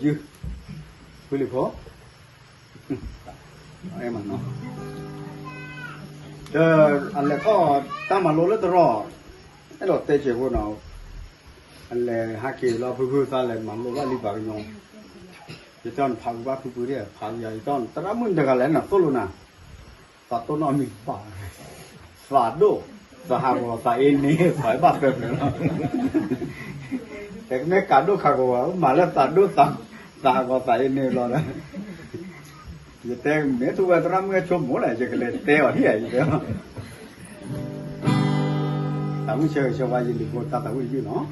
you. Will you go? Em mà nó. Anh là có ta mà lối lên đó, cái đó tê chế vô nào, anh là hai kỳ lo phơi ta là mà lối lên đi vào nhau, thì tao phơi qua phơi đi, phơi vậy tao ra muốn được cái này tốt luôn à, ta tốt nó mình phá đô, ta hàng vào ta in này phải bắt được nữa, cái mấy cá đô khác vào mà là ta đô ta vào ta in này rồi đó. Vậy thế mấy thứ vậy tao mới chôm mỗi này chỉ cái này teo ở đây vậy đó. Tao mới chơi cho vài gì đi ta tao mới yêu nó.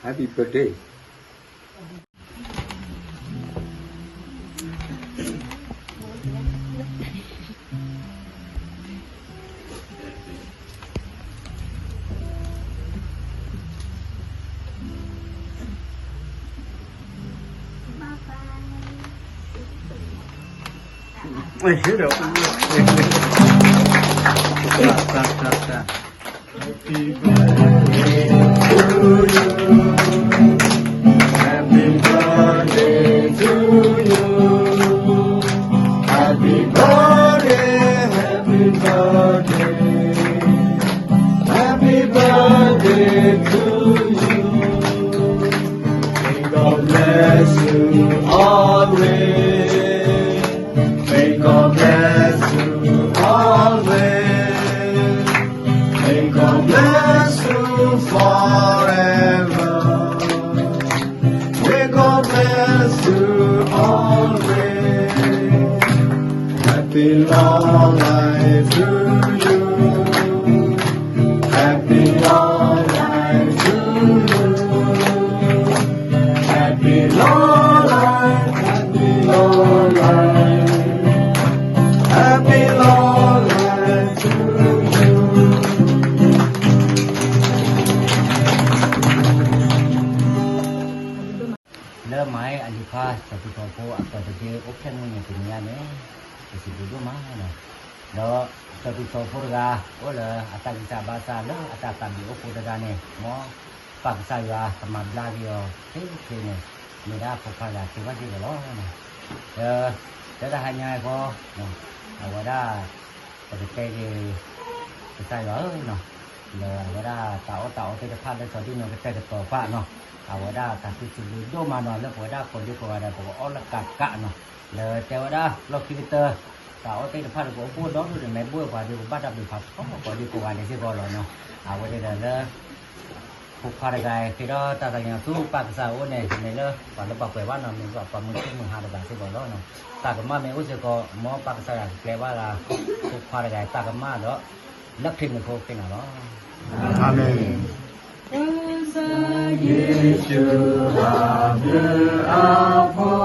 Happy birthday. Ôi, hiểu được. Happy birthday to you. Happy birthday to you. Happy birthday, happy birthday. Happy birthday to you. May God bless you always. forever. May God bless you always. Happy long life to you. Happy long life to you. Happy long life, happy long life. Happy long life to you. เริ่มไหมอันนี้ค่ะจะติดต่อผู้อัตตาเจโอเคมึงอย่างเป็นยังไงจะสิบดูมั้งนะแล้วจะติดต่อผู้กาโอ้เลยอัตตากิจบาษาแล้วอัตตาตันดีโอผู้กาเนี่ยมอปักใส่ยาสมัครลาเดียวเฮ้ยเนี่ยไม่ได้พกพาราที่ว่าที่ก็ร้อนนะจะได้ให้ง่ายพอเนาะเอาไว้ได้จะไปเตะใส่เหรอเนาะเลยเอาไว้ได้เต่าจะพลาดได้ตอนที่มันไปเตะกับตัวฟ้าเนาะเอาไว้ได้แต่ที่สุดโยมาหน่อยแล้วพอได้คนที่พอได้ผมก็อ้อละกัดกะเนาะเลยแต่ว่าได้เราคิดเตอร์แต่ว่าเตะพลาดผมพูดน้องดูในแม่บัวกว่าดีกว่าบ้านดับดีพับก็ดีกว่าในที่บอลเลยเนาะเอาไว้ได้เลยพวกพาราไกที่เราตาต่างอย่างสู้ปากสาวเนี่ยในเรื่องก่อนเราบอกไปว่าเราเป็นแบบประมุขที่เมืองฮาร์ดบาที่บอลเนาะตากมาไม่รู้สึกก็มอปากสาวแปลว่าเราพวกพาราไกตากมาเนาะนักทีมมันโคเป็นอะไรเนาะ Amen. Yeshua berapa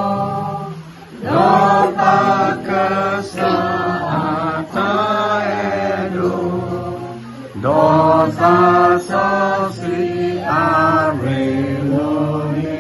doa kesehatan dosa sosial reloni